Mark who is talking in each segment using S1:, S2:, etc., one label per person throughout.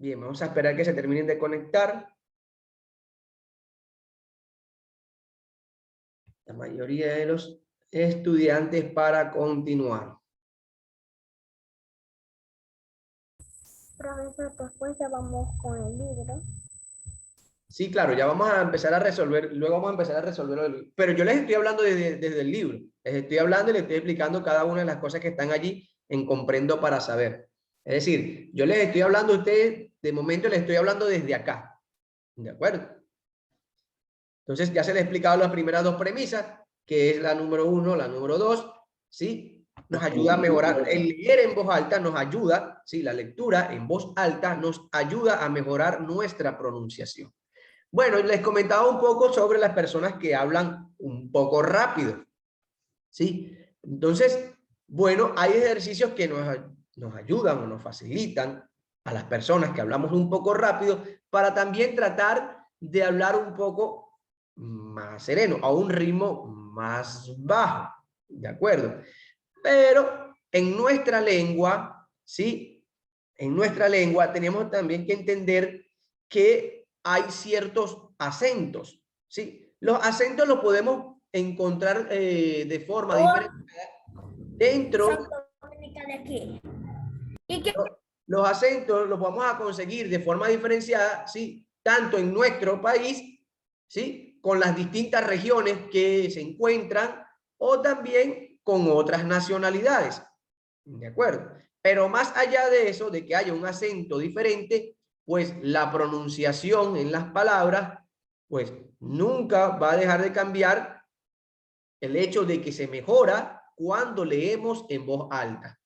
S1: Bien, vamos a esperar que se terminen de conectar. La mayoría de los estudiantes para continuar.
S2: Profesor, después ya vamos con el libro.
S1: Sí, claro, ya vamos a empezar a resolver, luego vamos a empezar a resolver, pero yo les estoy hablando desde el libro, les estoy hablando y les estoy explicando cada una de las cosas que están allí en Comprendo para Saber. Es decir, yo les estoy hablando a ustedes, de momento les estoy hablando desde acá, ¿de acuerdo? Entonces ya se les he explicado las primeras dos premisas, que es la número 1, la número 2, ¿sí? Nos ayuda a mejorar, el leer en voz alta nos ayuda, ¿sí? La lectura en voz alta nos ayuda a mejorar nuestra pronunciación. Bueno, les comentaba un poco sobre las personas que hablan un poco rápido, ¿sí? Entonces, bueno, hay ejercicios que nos ayudan o nos facilitan a las personas que hablamos un poco rápido para también tratar de hablar un poco más sereno, a un ritmo más bajo, ¿de acuerdo? Pero en nuestra lengua, ¿sí? En nuestra lengua tenemos también que entender que hay ciertos acentos, ¿sí? Los acentos los podemos encontrar de forma diferente dentro.
S2: De aquí. ¿Y qué?
S1: Los acentos los vamos a conseguir de forma diferenciada, ¿sí? Tanto en nuestro país, ¿sí? Con las distintas regiones que se encuentran o también con otras nacionalidades, ¿de acuerdo? Pero más allá de eso, de que haya un acento diferente, pues la pronunciación en las palabras, pues nunca va a dejar de cambiar el hecho de que se mejora cuando leemos en voz alta,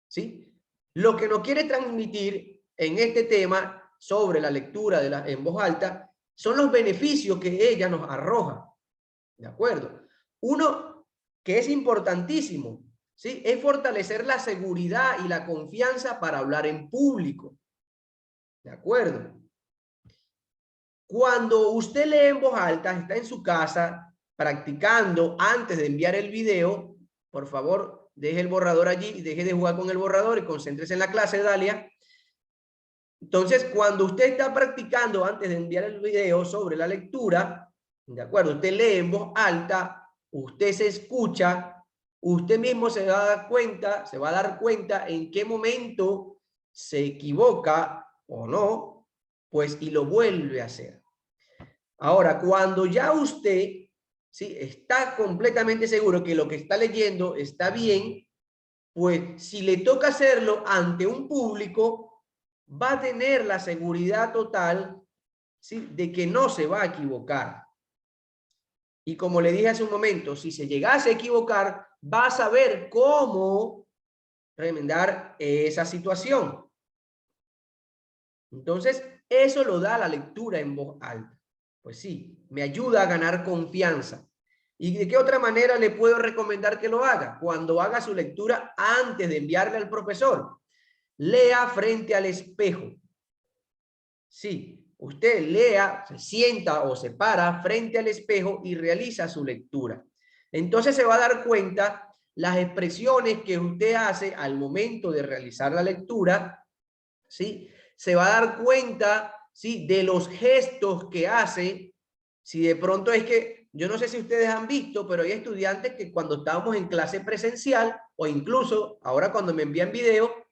S1: ¿sí? Lo que nos quiere transmitir en este tema sobre la lectura en voz alta son los beneficios que ella nos arroja, ¿de acuerdo? Uno que es importantísimo, ¿sí? Es fortalecer la seguridad y la confianza para hablar en público, ¿de acuerdo? Cuando usted lee en voz alta, está en su casa practicando antes de enviar el video, por favor, deje el borrador allí y deje de jugar con el borrador y concéntrese en la clase, Dalia. Entonces, cuando usted está practicando antes de enviar el video sobre la lectura, ¿de acuerdo? Usted lee en voz alta, usted se escucha, usted mismo se va a dar cuenta en qué momento se equivoca o no, pues y lo vuelve a hacer. Ahora, cuando ya usted, ¿sí? Está completamente seguro que lo que está leyendo está bien, pues si le toca hacerlo ante un público, va a tener la seguridad total, ¿sí? De que no se va a equivocar. Y como le dije hace un momento, si se llegase a equivocar, va a saber cómo remendar esa situación. Entonces, eso lo da la lectura en voz alta. Pues sí, me ayuda a ganar confianza. ¿Y de qué otra manera le puedo recomendar que lo haga? Cuando haga su lectura antes de enviarle al profesor. Lea frente al espejo. Sí, usted lea, se sienta o se para frente al espejo y realiza su lectura. Entonces se va a dar cuenta las expresiones que usted hace al momento de realizar la lectura, ¿sí? Se va a dar cuenta, ¿sí? De los gestos que hace. Si de pronto es que, yo no sé si ustedes han visto, pero hay estudiantes que cuando estábamos en clase presencial o incluso ahora cuando me envían video,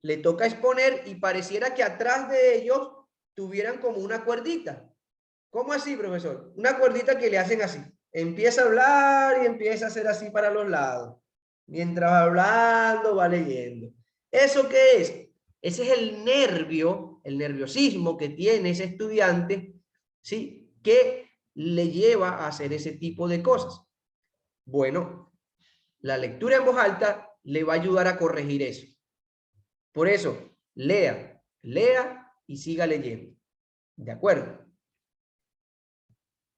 S1: le toca exponer y pareciera que atrás de ellos tuvieran como una cuerdita. ¿Cómo así, profesor? Una cuerdita que le hacen así. Empieza a hablar y empieza a hacer así para los lados. Mientras va hablando, va leyendo. ¿Eso qué es? Ese es el nervio, el nerviosismo que tiene ese estudiante, ¿sí? Que le lleva a hacer ese tipo de cosas. Bueno, la lectura en voz alta le va a ayudar a corregir eso. Por eso, lea, lea y siga leyendo. ¿De acuerdo?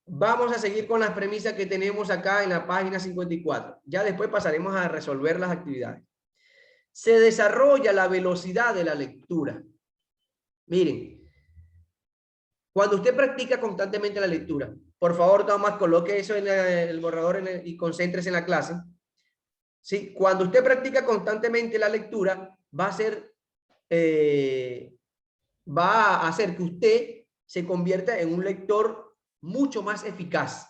S1: Vamos a seguir con las premisas que tenemos acá en la página 54. Ya después pasaremos a resolver las actividades. Se desarrolla la velocidad de la lectura. Miren, cuando usted practica constantemente la lectura, por favor, Tomás, coloque eso en el borrador y concéntrese en la clase. ¿Sí? Cuando usted practica constantemente la lectura, va a ser va a hacer que usted se convierta en un lector mucho más eficaz.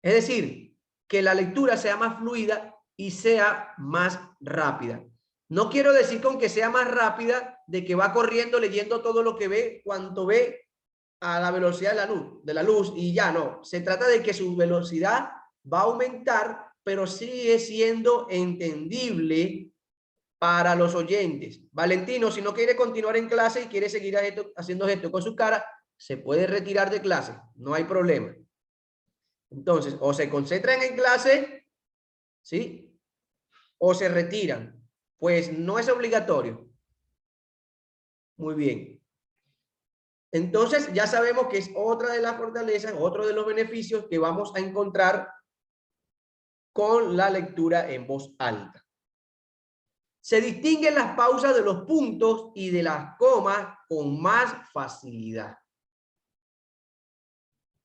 S1: Es decir, que la lectura sea más fluida y sea más rápida. No quiero decir con que sea más rápida de que va corriendo leyendo todo lo que ve, cuanto ve a la velocidad de la luz y ya no. Se trata de que su velocidad va a aumentar, pero sigue siendo entendible para los oyentes. Valentino, si no quiere continuar en clase y quiere seguir haciendo esto con su cara, se puede retirar de clase, no hay problema. Entonces, o se concentran en clase, ¿sí? O se retiran. Pues no es obligatorio. Muy bien. Entonces, ya sabemos que es otra de las fortalezas, otro de los beneficios que vamos a encontrar con la lectura en voz alta. Se distinguen las pausas de los puntos y de las comas con más facilidad,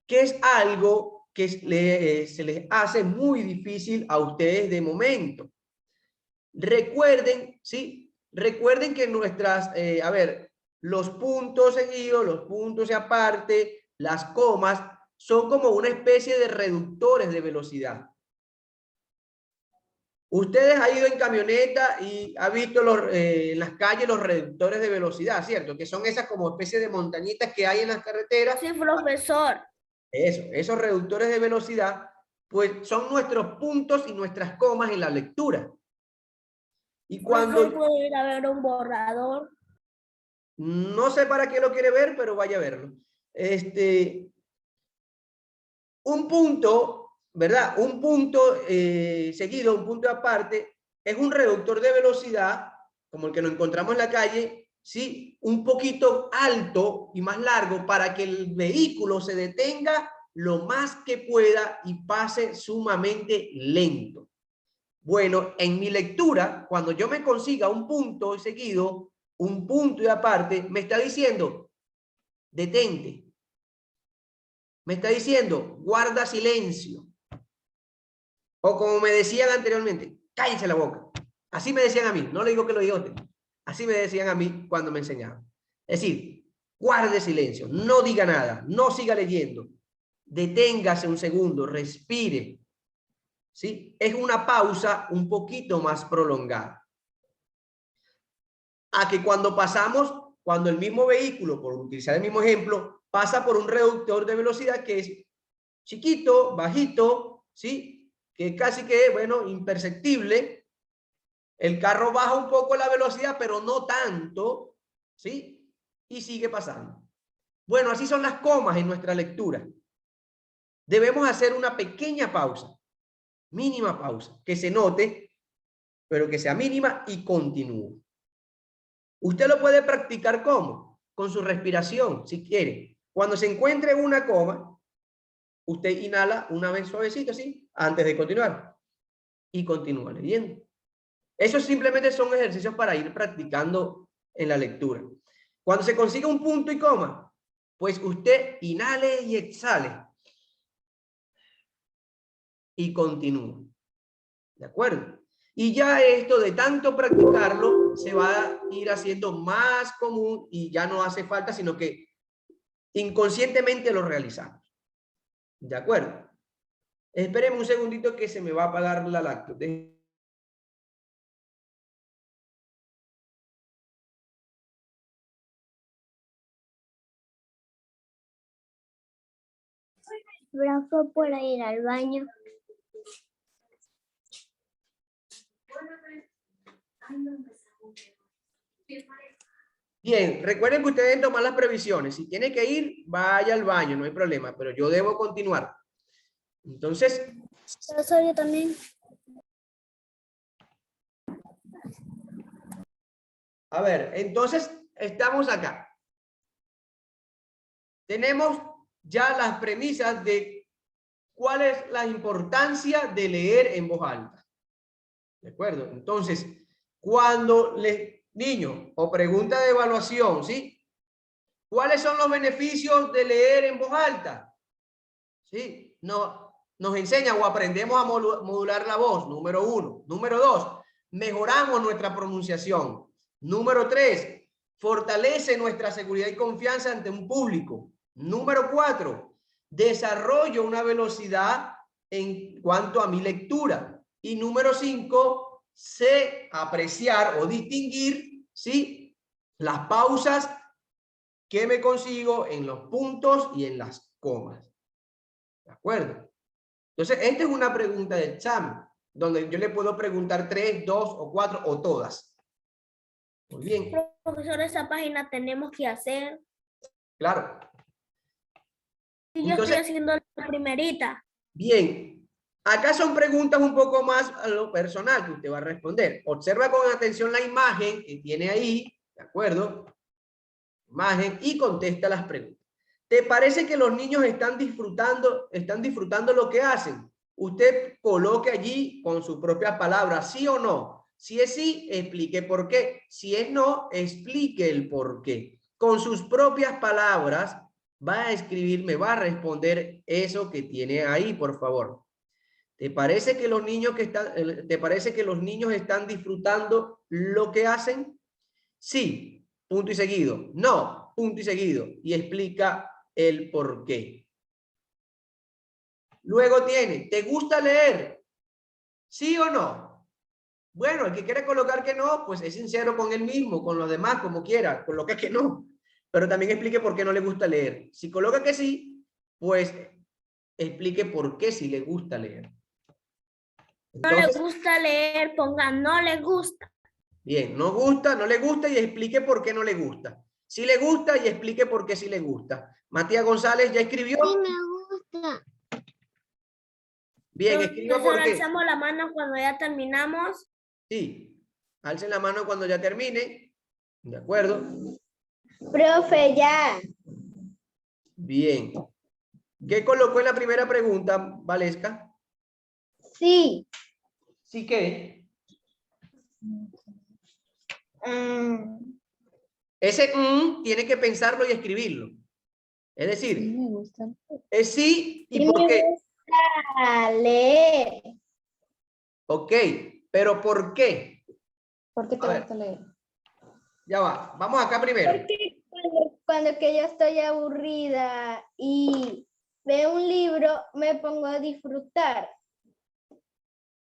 S1: que es algo que se les hace muy difícil a ustedes de momento. Recuerden, ¿sí? Recuerden que nuestras, los puntos seguidos, los puntos y aparte, las comas, son como una especie de reductores de velocidad. Ustedes han ido en camioneta y han visto en las calles los reductores de velocidad, ¿cierto? Que son esas como especie de montañitas que hay en las carreteras.
S2: Sí, profesor.
S1: Esos reductores de velocidad, pues son nuestros puntos y nuestras comas en la lectura. Y cuando...
S2: ¿Puedo ir a ver un borrador?
S1: No sé para qué lo quiere ver, pero vaya a verlo. Un punto, ¿verdad? Un punto seguido, un punto aparte, es un reductor de velocidad, como el que nos encontramos en la calle, ¿sí? Un poquito alto y más largo para que el vehículo se detenga lo más que pueda y pase sumamente lento. Bueno, en mi lectura, cuando yo me consiga un punto seguido, un punto y aparte, me está diciendo, detente. Me está diciendo, guarda silencio. O como me decían anteriormente, cállense la boca. Así me decían a mí, no le digo que lo diga usted. Así me decían a mí cuando me enseñaban. Es decir, guarde silencio, no diga nada, no siga leyendo. Deténgase un segundo, respire. ¿Sí? Es una pausa un poquito más prolongada. A que cuando el mismo vehículo, por utilizar el mismo ejemplo, pasa por un reductor de velocidad que es chiquito, bajito, ¿sí? Que casi que, bueno, imperceptible. El carro baja un poco la velocidad, pero no tanto, ¿sí? Y sigue pasando. Bueno, así son las comas en nuestra lectura. Debemos hacer una pequeña pausa, mínima pausa, que se note, pero que sea mínima y continúe. Usted lo puede practicar ¿cómo? Con su respiración, si quiere. Cuando se encuentre una coma, usted inhala una vez suavecito, así, antes de continuar. Y continúa leyendo. Esos simplemente son ejercicios para ir practicando en la lectura. Cuando se consiga un punto y coma, pues usted inhale y exhale. Y continúa. ¿De acuerdo? Y ya esto de tanto practicarlo se va a ir haciendo más común y ya no hace falta, sino que inconscientemente lo realizamos. ¿De acuerdo? Espérenme un segundito que se me va a apagar la laptop.
S2: Brazo para ir al baño.
S1: Bien, recuerden que ustedes deben tomar las previsiones. Si tiene que ir, vaya al baño, no hay problema, pero yo debo continuar. Entonces,
S2: Yo también.
S1: a ver, entonces estamos acá. Tenemos ya las premisas de cuál es la importancia de leer en voz alta. ¿De acuerdo? Entonces, cuando niño o pregunta de evaluación, ¿sí? ¿Cuáles son los beneficios de leer en voz alta? ¿Sí? Nos enseñan o aprendemos a modular la voz, número 1. Número 2, mejoramos nuestra pronunciación. Número 3, fortalece nuestra seguridad y confianza ante un público. Número 4, desarrollo una velocidad en cuanto a mi lectura. Y número 5, sé apreciar o distinguir, ¿sí?, las pausas que me consigo en los puntos y en las comas. ¿De acuerdo? Entonces, esta es una pregunta de examen, donde yo le puedo preguntar 3, 2 o 4 o todas. Muy bien.
S2: Profesor, esa página tenemos que hacer.
S1: Claro.
S2: Y yo
S1: Entonces,
S2: estoy haciendo la primerita.
S1: bien. Acá son preguntas un poco más a lo personal que usted va a responder. Observa con atención la imagen que tiene ahí, ¿de acuerdo? Imagen, y contesta las preguntas. ¿Te parece que los niños están disfrutando lo que hacen? Usted coloque allí con sus propias palabras, sí o no. Si es sí, explique por qué. Si es no, explique el por qué. Con sus propias palabras va a escribir, me va a responder eso que tiene ahí, por favor. ¿Te parece que los niños están disfrutando lo que hacen? Sí, punto y seguido. No, punto y seguido. Y explica el por qué. Luego tiene, ¿te gusta leer? ¿Sí o no? Bueno, el que quiere colocar que no, pues es sincero con él mismo, con los demás, como quiera, coloca que no. Pero también explique por qué no le gusta leer. Si coloca que sí, pues explique por qué sí le gusta leer. Entonces,
S2: No le gusta leer, pongan no le gusta.
S1: bien, no gusta, no le gusta y explique por qué no le gusta. Si le gusta y explique por qué sí le gusta. Matías González ya escribió.
S2: Sí me gusta.
S1: Bien, escriba
S2: Profesor,
S1: por qué.
S2: alzamos la mano cuando ya terminamos.
S1: Sí, alcen la mano cuando ya termine. ¿De acuerdo?
S2: Profe, ya.
S1: Bien. ¿Qué colocó en la primera pregunta, Valesca?
S2: Sí.
S1: ¿Sí qué? Ese tiene que pensarlo y escribirlo. Es decir,
S3: Me gusta.
S1: es sí y
S2: Sí
S1: por
S2: me
S1: qué.
S2: gusta leer.
S1: Ok, pero ¿por qué?
S3: ¿Por qué
S1: A
S3: te
S1: ver,
S3: gusta leer?
S1: ya va. Vamos acá primero.
S2: Porque cuando que yo estoy aburrida y veo un libro, me pongo a disfrutar.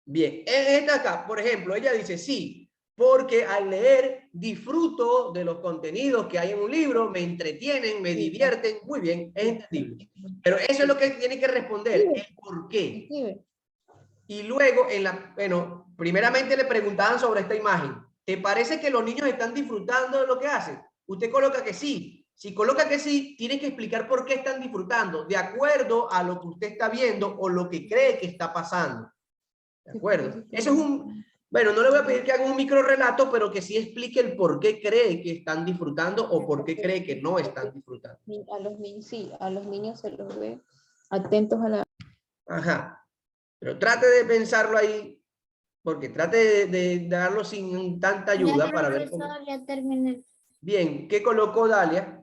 S1: Bien, esta acá, por ejemplo, ella dice sí, porque al leer disfruto de los contenidos que hay en un libro, me entretienen, me divierten, muy bien, es entendible. Pero eso es lo que tiene que responder, el por qué.
S3: Escribe.
S1: Y luego, bueno, primeramente le preguntaban sobre esta imagen. ¿Te parece que los niños están disfrutando de lo que hacen? Usted coloca que sí. Si coloca que sí, tiene que explicar por qué están disfrutando, de acuerdo a lo que usted está viendo o lo que cree que está pasando. ¿De acuerdo? Eso es bueno, no le voy a pedir que haga un micro relato, pero que sí explique el por qué cree que están disfrutando o por qué cree que no están disfrutando.
S3: A los niños, sí, a los niños se los ve atentos a la...
S1: Ajá. Pero trate de pensarlo ahí, porque trate de darlo sin tanta ayuda para ver cómo.
S2: Ya terminé.
S1: Bien, ¿qué colocó Dalia?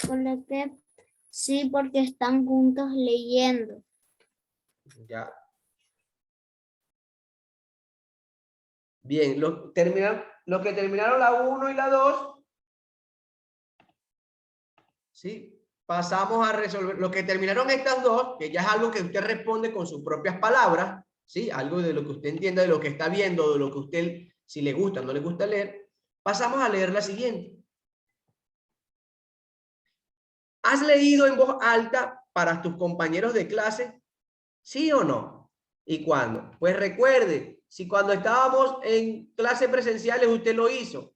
S2: Coloqué sí porque están juntos leyendo.
S1: Ya. Bien, los que terminaron la 1 y la 2, ¿sí? Pasamos a resolver. Los que terminaron estas dos, que ya es algo que usted responde con sus propias palabras, ¿sí? Algo de lo que usted entienda, de lo que está viendo, de lo que usted, si le gusta o no le gusta leer. Pasamos a leer la siguiente. ¿Has leído en voz alta para tus compañeros de clase? ¿Sí o no? ¿Y cuándo? Pues recuerde, si cuando estábamos en clases presenciales usted lo hizo,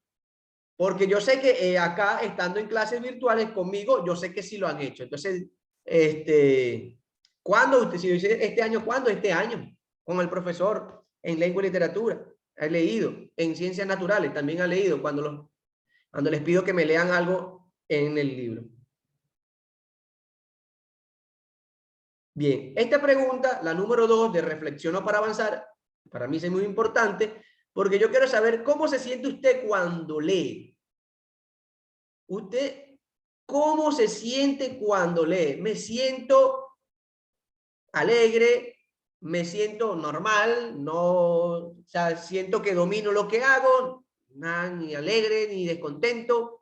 S1: porque yo sé que acá, estando en clases virtuales conmigo, yo sé que sí lo han hecho. Entonces, ¿cuándo usted, si dice este año, cuándo? Este año, con el profesor en lengua y literatura. He leído, en ciencias naturales también ha leído, cuando les pido que me lean algo en el libro. Bien, esta pregunta, la número 2 de reflexiono para avanzar, para mí es muy importante, porque yo quiero saber cómo se siente usted cuando lee. Usted, ¿cómo se siente cuando lee? Me siento alegre, me siento normal, no, o sea, siento que domino lo que hago, nada, ni alegre, ni descontento.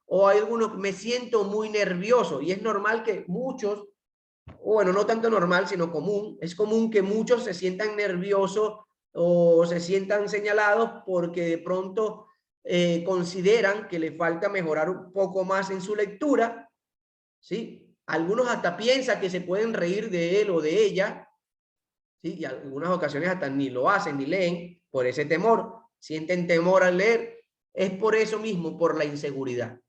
S1: O hay algunos, me siento muy nervioso, y es normal que muchos, bueno, no tanto normal, sino común, es común que muchos se sientan nerviosos o se sientan señalados porque de pronto consideran que le falta mejorar un poco más en su lectura, ¿sí? Algunos hasta piensan que se pueden reír de él o de ella, ¿sí? Y en algunas ocasiones hasta ni lo hacen ni leen por ese temor, sienten temor al leer, es por eso mismo, por la inseguridad.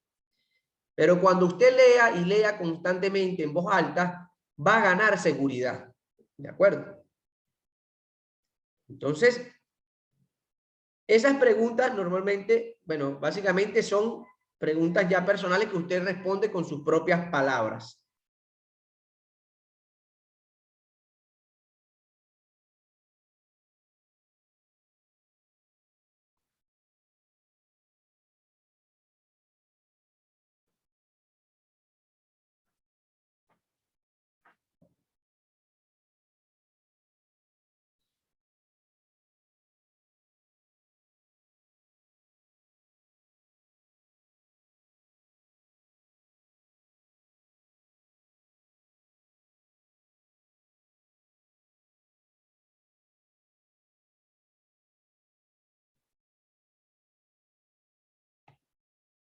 S1: Pero cuando usted lea y lea constantemente en voz alta, va a ganar seguridad, ¿de acuerdo? Entonces, esas preguntas normalmente, bueno, básicamente son preguntas ya personales que usted responde con sus propias palabras.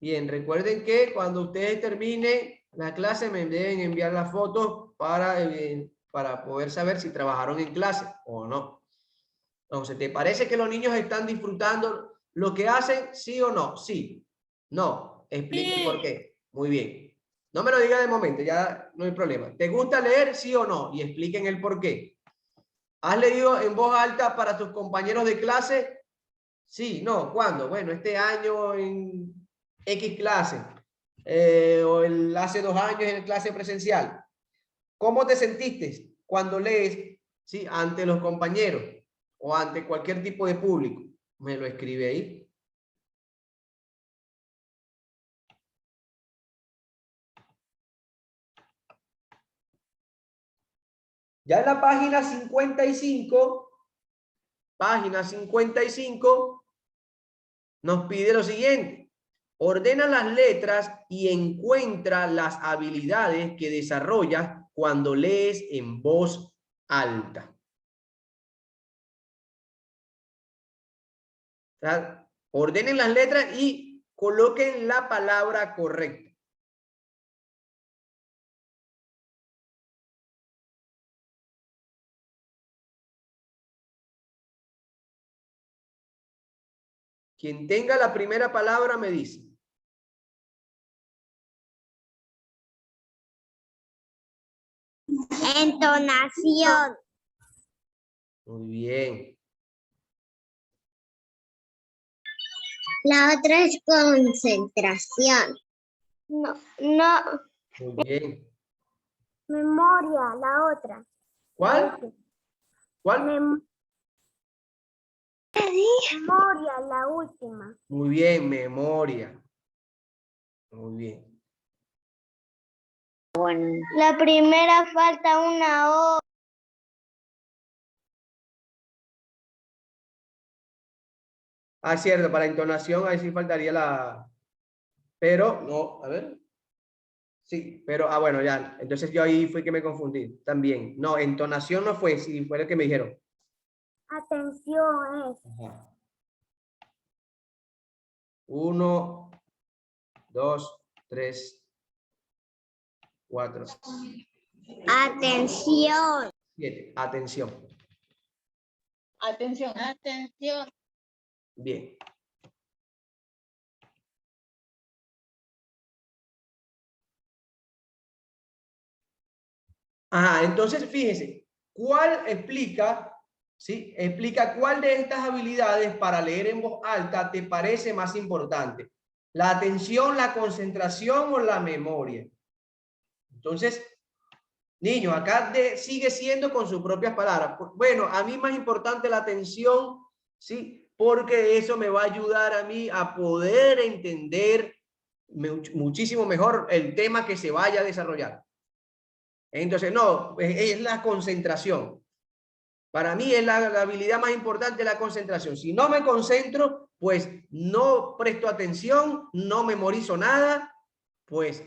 S1: Bien, recuerden que cuando ustedes terminen la clase me deben enviar las fotos para poder saber si trabajaron en clase o no. Entonces, ¿te parece que los niños están disfrutando lo que hacen? ¿Sí o no? Sí. No. Explique por qué. Muy bien. No me lo diga de momento, ya no hay problema. ¿Te gusta leer? Sí o no. Y expliquen el por qué. ¿Has leído en voz alta para tus compañeros de clase? Sí, no. ¿Cuándo? Bueno, este año en X clase. Hace 2 años en clase presencial. ¿Cómo te sentiste cuando lees, sí, ante los compañeros o ante cualquier tipo de público? Me lo escribe ahí. Ya en la página 55, nos pide lo siguiente. Ordena las letras y encuentra las habilidades que desarrollas cuando lees en voz alta. O sea, ordenen las letras y coloquen la palabra correcta. Quien tenga la primera palabra me dice.
S2: Entonación.
S1: Muy bien.
S2: La otra es concentración. No.
S1: Muy bien.
S2: Memoria, la otra.
S1: ¿Cuál? ¿Cuál?
S2: Memoria, la última.
S1: Muy bien, memoria. Muy bien.
S2: La primera falta una O.
S1: Ah, cierto, para entonación ahí sí faltaría la... Pero, no, a ver. Sí, pero, bueno, ya. Entonces yo ahí fue que me confundí también. No, entonación no fue, sí, fue lo que me dijeron.
S2: Atención es.
S1: Ajá. 1, 2, 3, 4,
S2: Atención.
S1: 7. Atención.
S3: Atención.
S2: Atención.
S1: Bien. Ajá, entonces fíjese, ¿cuál explica, sí? Explica cuál de estas habilidades para leer en voz alta te parece más importante. ¿La atención, la concentración o la memoria? Entonces, niños, acá sigue siendo con sus propias palabras. Bueno, a mí más importante la atención, ¿sí? Porque eso me va a ayudar a mí a poder entender muchísimo mejor el tema que se vaya a desarrollar. Entonces, no, es la concentración. Para mí es la habilidad más importante, la concentración. Si no me concentro, pues no presto atención, no memorizo nada, pues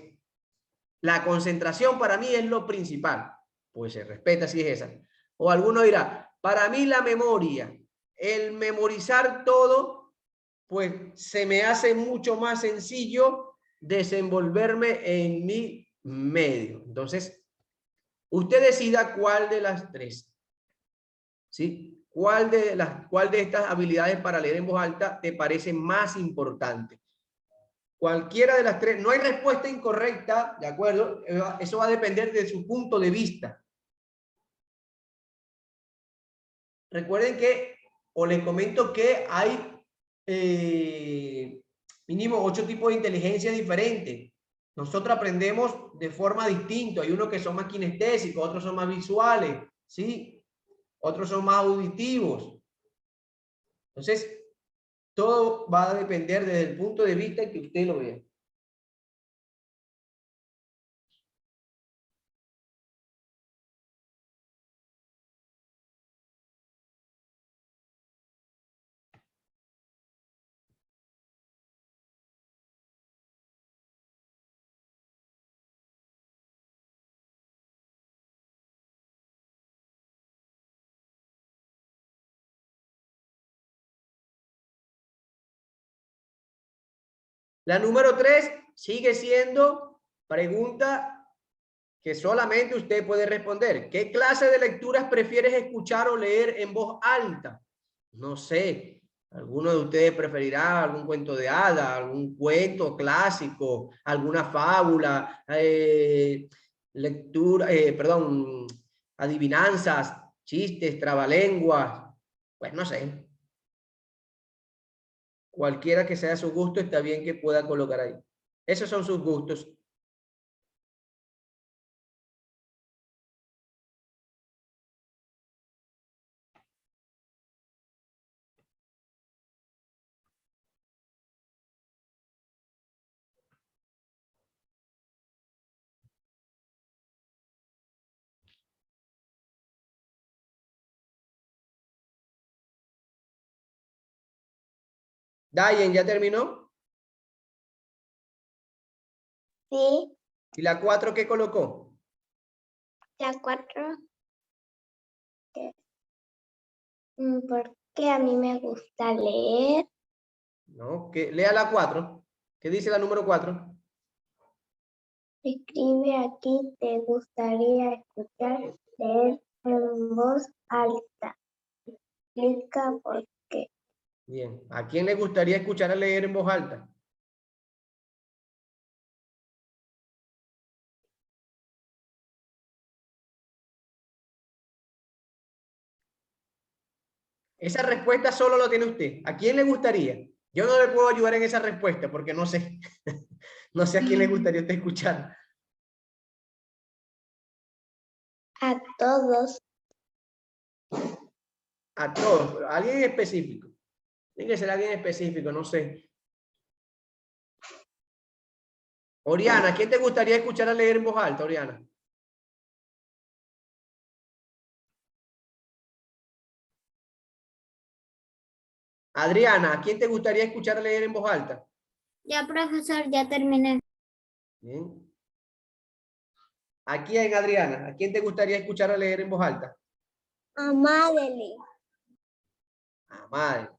S1: la concentración para mí es lo principal. Pues se respeta si es esa. O alguno dirá, para mí la memoria, el memorizar todo, pues se me hace mucho más sencillo desenvolverme en mi medio. Entonces, usted decida cuál de las tres, ¿sí? ¿Cuál de estas habilidades para leer en voz alta te parece más importante? Cualquiera de las tres, no hay respuesta incorrecta, ¿de acuerdo? Eso va a depender de su punto de vista. Recuerden que, o les comento que hay mínimo 8 tipos de inteligencia diferentes. Nosotros aprendemos de forma distinta. Hay unos que son más kinestésicos, otros son más visuales, ¿sí? Otros son más auditivos. Entonces, todo va a depender desde el punto de vista que usted lo vea. La número 3 sigue siendo pregunta que solamente usted puede responder. ¿Qué clase de lecturas prefieres escuchar o leer en voz alta? No sé, alguno de ustedes preferirá algún cuento de hadas, algún cuento clásico, alguna fábula, adivinanzas, chistes, trabalenguas, pues no sé. Cualquiera que sea su gusto, está bien que pueda colocar ahí. Esos son sus gustos. Dayen, ¿ya terminó?
S2: Sí,
S1: ¿Y la 4 qué colocó?
S2: la 4. Porque a mí me gusta leer.
S1: No, que lea la 4. ¿Qué dice la número 4?
S2: Escribe aquí, te gustaría escuchar leer en voz alta. Explica por qué.
S1: Bien. ¿A quién le gustaría escuchar a leer en voz alta? Esa respuesta solo lo tiene usted. ¿A quién le gustaría? Yo no le puedo ayudar en esa respuesta porque no sé. No sé a quién le gustaría usted escuchar.
S2: A todos.
S1: A todos, pero a alguien en específico. Tiene que ser alguien específico, no sé. Oriana, ¿a quién te gustaría escuchar a leer en voz alta, Oriana? Adriana, ¿a quién te gustaría escuchar a leer en voz alta?
S2: Ya, profesor, ya terminé.
S1: Bien. ¿A quién, Adriana? ¿A quién te gustaría escuchar a leer en voz alta?
S2: A Madeline.
S1: A Madeleine.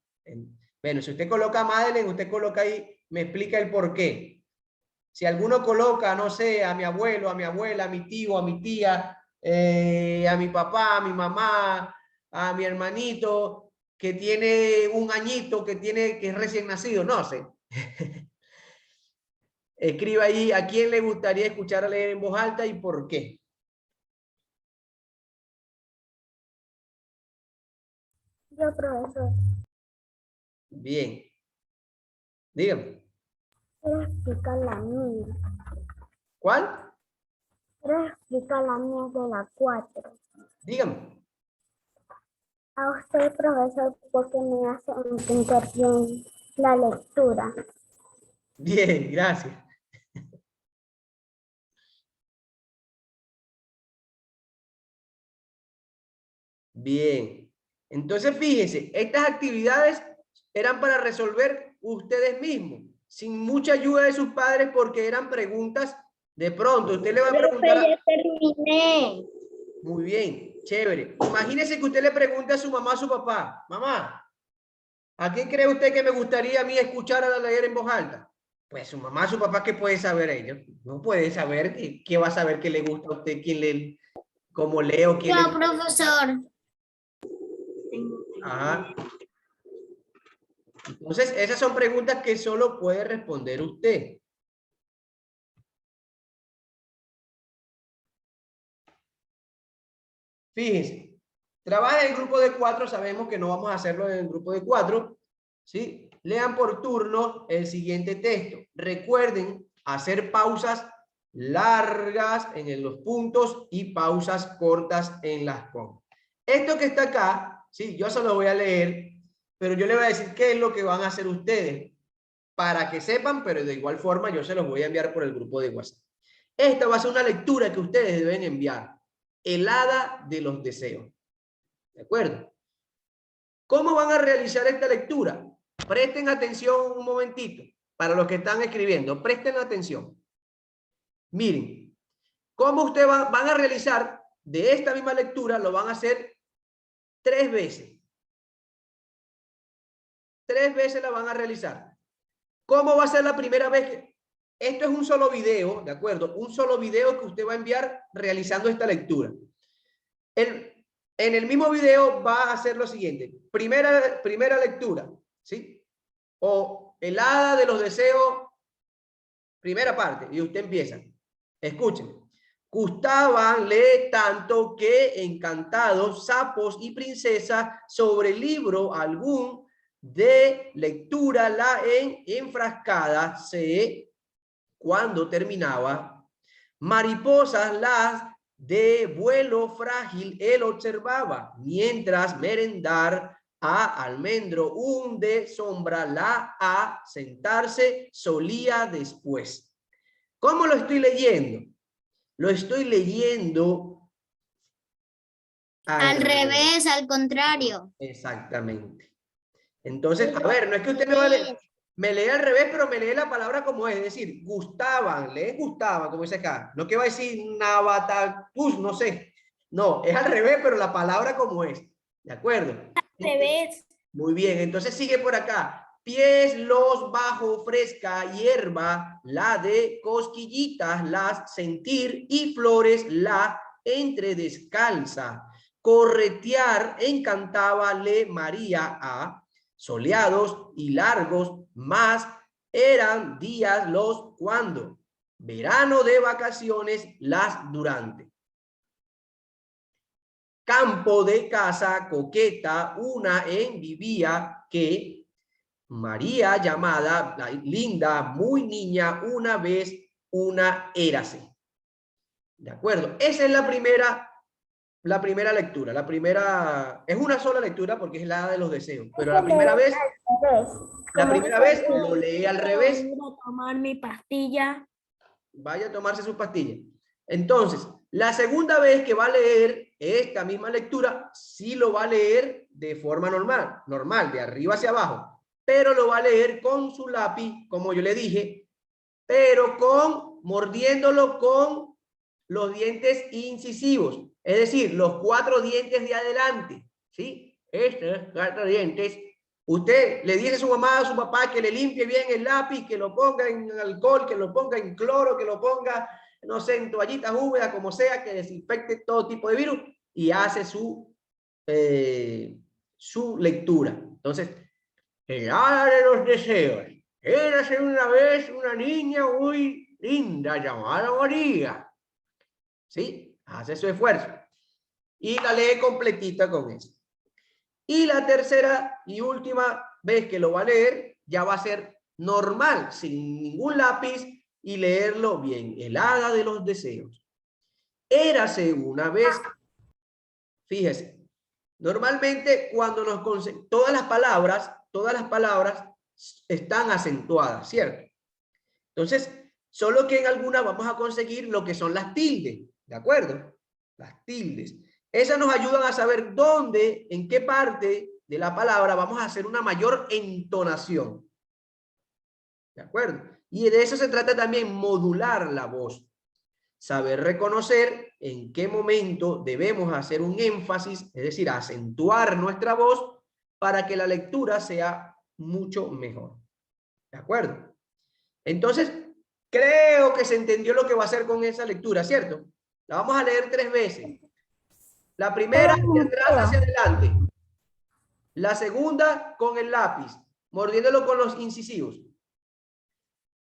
S1: Bueno, si usted coloca a Madeleine, usted coloca ahí, me explica el por qué. Si alguno coloca, no sé, a mi abuelo, a mi abuela, a mi tío, a mi tía, a mi papá, a mi mamá, a mi hermanito, que tiene un añito, que es recién nacido, no sé. Escriba ahí a quién le gustaría escuchar a leer en voz alta y por qué.
S2: Yo, profesor.
S1: Bien. Dígame.
S2: Quiero explicar la mía.
S1: ¿Cuál?
S2: Quiero explicar la mía de la 4.
S1: Dígame.
S2: A usted, profesor, porque me hace entender bien la lectura.
S1: Bien, gracias. Bien. Entonces, fíjense, estas actividades eran para resolver ustedes mismos, sin mucha ayuda de sus padres, porque eran preguntas de pronto. Usted le va a preguntar...
S2: Ya terminé.
S1: Muy bien, chévere. Imagínese que usted le pregunte a su mamá, a su papá, mamá, ¿a quién cree usted que me gustaría a mí escuchar a leer en voz alta? Pues su mamá, su papá, ¿qué puede saber ellos? No puede saber, ¿qué va a saber que le gusta a usted, quién lee, cómo lee o quién
S2: Yo,
S1: le...
S2: profesor.
S1: Ajá. Entonces, esas son preguntas que solo puede responder usted. Fíjense, trabaja en grupo de 4, sabemos que no vamos a hacerlo en el grupo de 4, ¿sí? Lean por turno el siguiente texto. Recuerden hacer pausas largas en los puntos y pausas cortas en las comas. Esto que está acá, sí, yo se lo voy a leer, pero yo le voy a decir qué es lo que van a hacer ustedes para que sepan, pero de igual forma yo se los voy a enviar por el grupo de WhatsApp. Esta va a ser una lectura que ustedes deben enviar. El hada de los deseos. ¿De acuerdo? ¿Cómo van a realizar esta lectura? Presten atención un momentito. Para los que están escribiendo, presten atención. Miren, ¿cómo ustedes van a realizar de esta misma lectura? Lo van a hacer 3 veces. 3 veces la van a realizar. ¿Cómo va a ser la primera vez? Esto es un solo video, ¿de acuerdo? Un solo video que usted va a enviar realizando esta lectura. En el mismo video va a hacer lo siguiente. Primera lectura, ¿sí? O el hada de los deseos, primera parte, y usted empieza. Escuchen. Gustabanle tanto que encantados sapos y princesas sobre el libro algún de lectura la enfrascada se, cuando terminaba, mariposas las de vuelo frágil él observaba, mientras merendar a almendro un de sombra la a sentarse solía después. ¿Cómo lo estoy leyendo? Lo estoy leyendo
S2: Al revés, al contrario.
S1: Exactamente. Entonces, a ver, no es que usted me lee al revés, pero me lee la palabra como es decir, gustaban, lee gustaba, como dice acá. No que va a decir navatatus, no sé. No, es al revés, pero la palabra como es. ¿De acuerdo?
S2: Al revés.
S1: Muy bien, entonces sigue por acá. Pies los bajo fresca hierba, la de cosquillitas, las sentir y flores, la entre descalza. Corretear encantaba le María a soleados y largos, más eran días los cuando. Verano de vacaciones, las durante. Campo de casa coqueta, una en vivía que María llamada, la linda, muy niña, una vez una érase. ¿De acuerdo? Esa es la primera lectura. La primera, es una sola lectura porque es la de los deseos. Pero la primera vez lo lee al revés.
S2: Voy a tomar mi pastilla.
S1: Vaya a tomarse su pastilla. Entonces, la segunda vez que va a leer esta misma lectura, sí lo va a leer de forma normal, de arriba hacia abajo, pero lo va a leer con su lápiz, como yo le dije, pero mordiéndolo con los dientes incisivos, es decir, los 4 dientes de adelante, ¿sí? Estos 4 dientes. Usted le dice a su mamá, a su papá que le limpie bien el lápiz, que lo ponga en alcohol, que lo ponga en cloro, que lo ponga, no sé, en toallitas húmedas, como sea, que desinfecte todo tipo de virus y hace su lectura. Entonces, el hada de los deseos. Érase una vez una niña muy linda llamada María. ¿Sí? Hace su esfuerzo. Y la lee completita con eso. Y la tercera y última vez que lo va a leer, ya va a ser normal, sin ningún lápiz y leerlo bien. El hada de los deseos. Érase una vez, fíjese, normalmente cuando todas las palabras están acentuadas, ¿cierto? Entonces, solo que en algunas vamos a conseguir lo que son las tildes, ¿de acuerdo? Las tildes. Esas nos ayudan a saber dónde, en qué parte de la palabra vamos a hacer una mayor entonación. ¿De acuerdo? Y de eso se trata también, modular la voz. Saber reconocer en qué momento debemos hacer un énfasis, es decir, acentuar nuestra voz para que la lectura sea mucho mejor. ¿De acuerdo? Entonces, creo que se entendió lo que va a hacer con esa lectura, ¿cierto? La vamos a leer 3 veces. La primera de atrás hacia adelante. La segunda con el lápiz, mordiéndolo con los incisivos.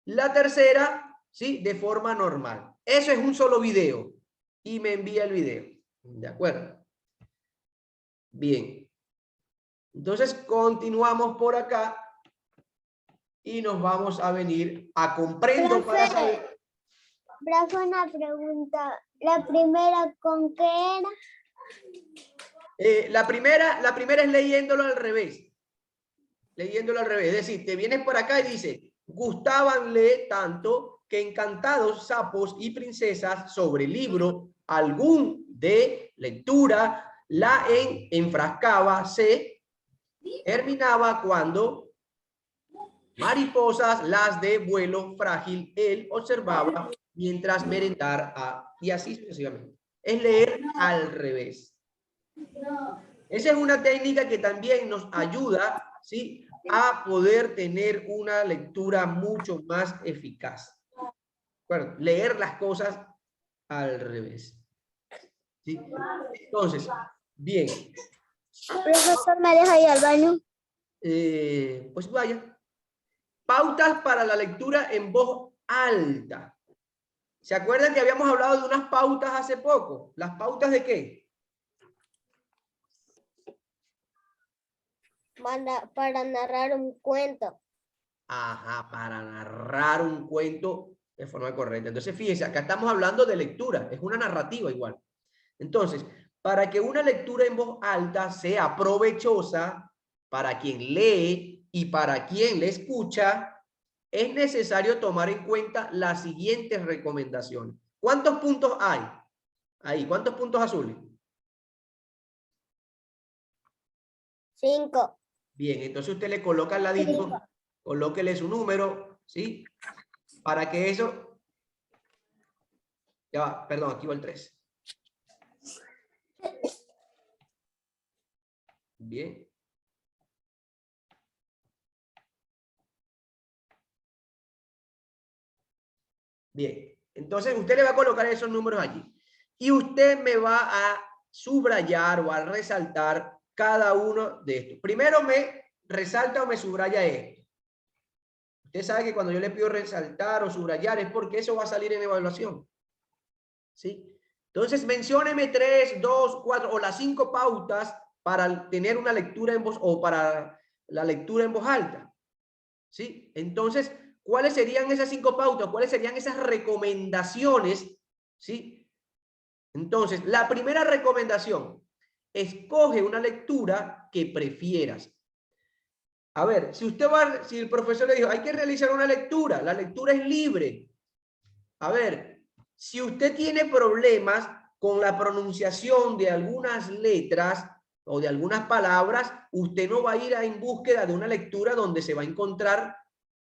S1: La tercera, ¿sí? De forma normal. Eso es un solo video. Y me envía el video. ¿De acuerdo? Bien. Entonces, continuamos por acá. Y nos vamos a venir a comprendo para saber.
S2: Profe, una pregunta. ¿La primera con qué era?
S1: La primera es leyéndolo al revés. Leyéndolo al revés. Es decir, te vienes por acá y dice, gustábanle tanto que encantados sapos y princesas sobre libro algún de lectura la enfrascaba, se terminaba cuando mariposas las de vuelo frágil él observaba mientras merendar y así sucesivamente. Es leer al revés. Esa es una técnica que también nos ayuda, ¿sí?, a poder tener una lectura mucho más eficaz. Bueno, leer las cosas al revés. ¿Sí? Entonces, bien.
S2: Profesor, ¿me deja ir al baño?
S1: Pues vaya. Pautas para la lectura en voz alta. ¿Se acuerdan que habíamos hablado de unas pautas hace poco? ¿Las pautas de qué?
S2: Para narrar un cuento.
S1: Ajá, para narrar un cuento de forma correcta. Entonces, fíjense, acá estamos hablando de lectura, es una narrativa igual. Entonces, para que una lectura en voz alta sea provechosa para quien lee y para quien le escucha, es necesario tomar en cuenta las siguientes recomendaciones. ¿Cuántos puntos hay? Ahí, ¿cuántos puntos azules?
S2: 5.
S1: Bien, entonces usted le coloca al ladito, colóquele su número, ¿sí? Para que eso... Ya va, perdón, aquí va el 3. Bien. Bien, entonces usted le va a colocar esos números allí. Y usted me va a subrayar o a resaltar cada uno de estos. Primero me resalta o me subraya esto. Usted sabe que cuando yo le pido resaltar o subrayar es porque eso va a salir en evaluación. ¿Sí? Entonces mencióneme 3, 2, 4 o las 5 pautas para tener una lectura en voz o para la lectura en voz alta. ¿Sí? Entonces, ¿cuáles serían esas 5 pautas? ¿Cuáles serían esas recomendaciones? ¿Sí? Entonces, la primera recomendación, escoge una lectura que prefieras. A ver, si el profesor le dijo, hay que realizar una lectura, la lectura es libre. A ver, si usted tiene problemas con la pronunciación de algunas letras o de algunas palabras, usted no va a ir en búsqueda de una lectura donde se va a encontrar,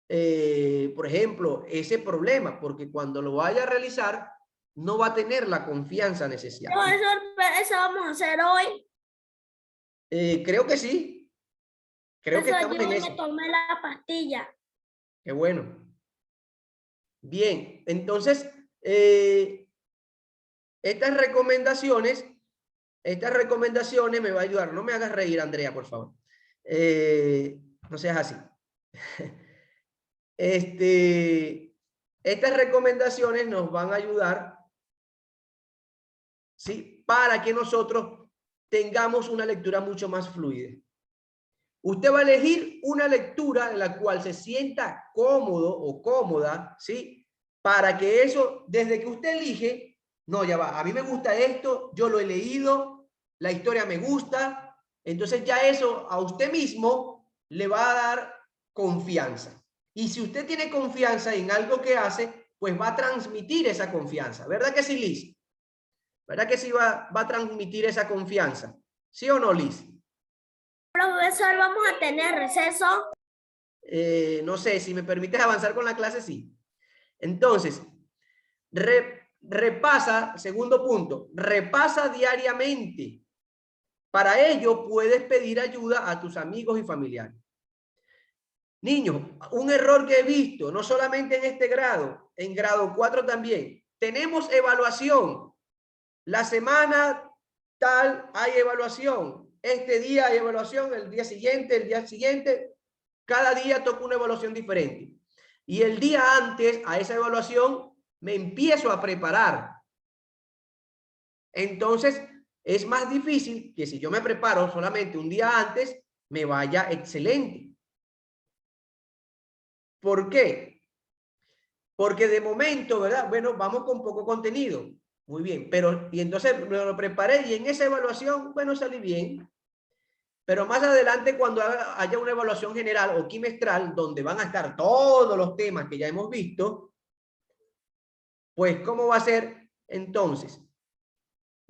S1: por ejemplo, ese problema, porque cuando lo vaya a realizar, no va a tener la confianza necesaria.
S2: Profesor, ¿eso vamos a hacer hoy?
S1: Creo que sí. Creo que estamos en eso.
S2: Yo me tomé la pastilla.
S1: Qué bueno. Bien, entonces, estas recomendaciones me va a ayudar. No me hagas reír, Andrea, por favor. No seas así. Estas recomendaciones nos van a ayudar, ¿sí?, para que nosotros tengamos una lectura mucho más fluida. Usted va a elegir una lectura en la cual se sienta cómodo o cómoda, ¿sí? Para que eso, desde que usted elige, no, ya va, a mí me gusta esto, yo lo he leído, la historia me gusta, entonces ya eso a usted mismo le va a dar confianza. Y si usted tiene confianza en algo que hace, pues va a transmitir esa confianza. ¿Verdad que sí, Liz? ¿Verdad que sí va a transmitir esa confianza? ¿Sí o no, Liz?
S2: Profesor, ¿vamos a tener receso?
S1: No sé, si me permites avanzar con la clase, sí. Entonces, repasa, segundo punto, repasa diariamente. Para ello puedes pedir ayuda a tus amigos y familiares. Niños, un error que he visto, no solamente en este grado, en grado 4 también. Tenemos evaluación. La semana tal hay evaluación. Este día hay evaluación, el día siguiente. Cada día toca una evaluación diferente. Y el día antes a esa evaluación me empiezo a preparar. Entonces, es más difícil que si yo me preparo solamente un día antes, me vaya excelente. ¿Por qué? Porque de momento, ¿verdad? Bueno, vamos con poco contenido. Muy bien, pero y entonces me lo preparé y en esa evaluación, bueno, salí bien. Pero más adelante, cuando haya una evaluación general o quimestral, donde van a estar todos los temas que ya hemos visto, pues, ¿cómo va a ser entonces?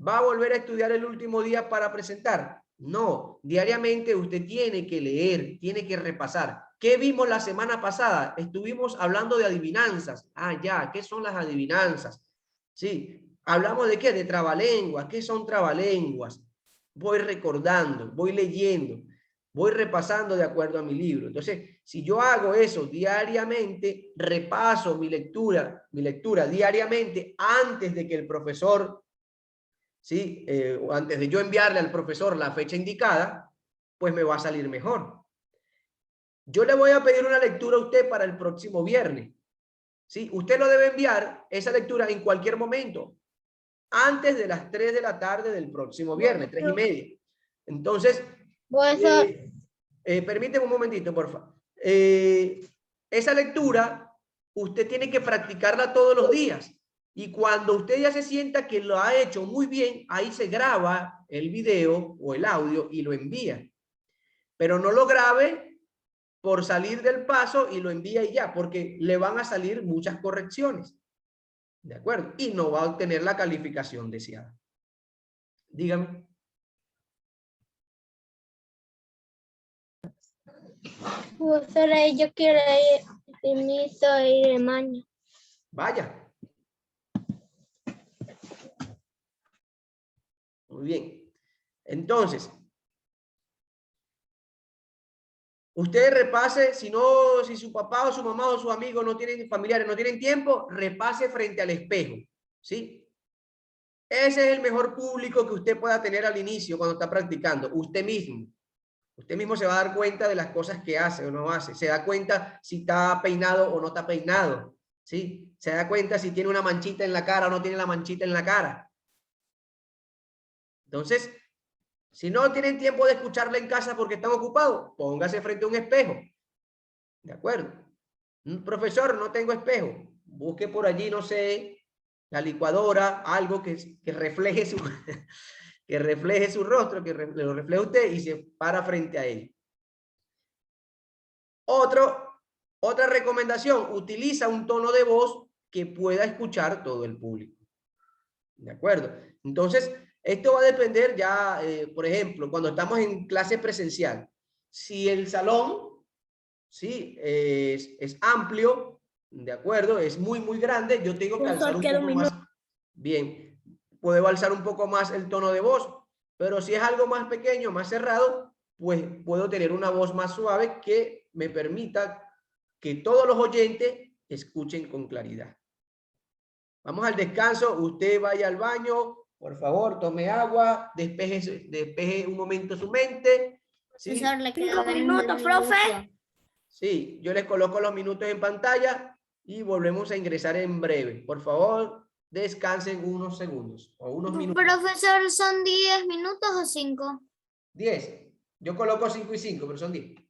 S1: ¿Va a volver a estudiar el último día para presentar? No, diariamente usted tiene que leer, tiene que repasar. ¿Qué vimos la semana pasada? Estuvimos hablando de adivinanzas. Ah, ya, ¿qué son las adivinanzas? Sí, hablamos de qué, de trabalenguas. ¿Qué son trabalenguas? Voy recordando, voy leyendo, voy repasando de acuerdo a mi libro. Entonces, si yo hago eso diariamente, repaso mi lectura diariamente antes de que el profesor, ¿sí? Antes de yo enviarle al profesor la fecha indicada, pues me va a salir mejor. Yo le voy a pedir una lectura a usted para el próximo viernes. ¿Sí? Usted lo debe enviar, esa lectura, en cualquier momento, antes de las 3 de la tarde del próximo viernes, 3:30. Entonces, permíteme un momentito, por favor. Esa lectura, usted tiene que practicarla todos los días. Y cuando usted ya se sienta que lo ha hecho muy bien, ahí se graba el video o el audio y lo envía. Pero no lo grabe por salir del paso y lo envía y ya, porque le van a salir muchas correcciones. ¿De acuerdo? Y no va a obtener la calificación deseada. Dígame.
S2: Profesora, yo quiero ir, permiso ir de mañana.
S1: Vaya. Muy bien. Entonces, usted repase, si su papá o su mamá o sus amigos no tienen familiares, no tienen tiempo, repase frente al espejo, ¿sí? Ese es el mejor público que usted pueda tener al inicio cuando está practicando, usted mismo. Usted mismo se va a dar cuenta de las cosas que hace o no hace. Se da cuenta si está peinado o no está peinado, ¿sí? Se da cuenta si tiene una manchita en la cara o no tiene la manchita en la cara. Entonces, si no tienen tiempo de escucharla en casa porque están ocupados, póngase frente a un espejo. ¿De acuerdo? Profesor, no tengo espejo. Busque por allí, no sé, la licuadora, algo que refleje su, que refleje su rostro, que lo refleje usted y se para frente a él. Otra recomendación, utiliza un tono de voz que pueda escuchar todo el público. ¿De acuerdo? Entonces, esto va a depender ya, por ejemplo, cuando estamos en clase presencial. Si el salón, sí, es amplio, ¿de acuerdo? Es muy grande, yo tengo que alzar un poco más. Bien, puedo alzar un poco más el tono de voz, pero si es algo más pequeño, más cerrado, pues puedo tener una voz más suave que me permita que todos los oyentes escuchen con claridad. Vamos al descanso, usted vaya al baño, por favor, tome agua, despeje un momento su mente. ¿Sí?
S2: 5 minutos, profe.
S1: Sí, yo les coloco los minutos en pantalla y volvemos a ingresar en breve. Por favor, descansen unos segundos o unos minutos.
S2: Profesor, ¿son 10 minutos o 5?
S1: 10. Yo coloco 5 y 5, pero son 10.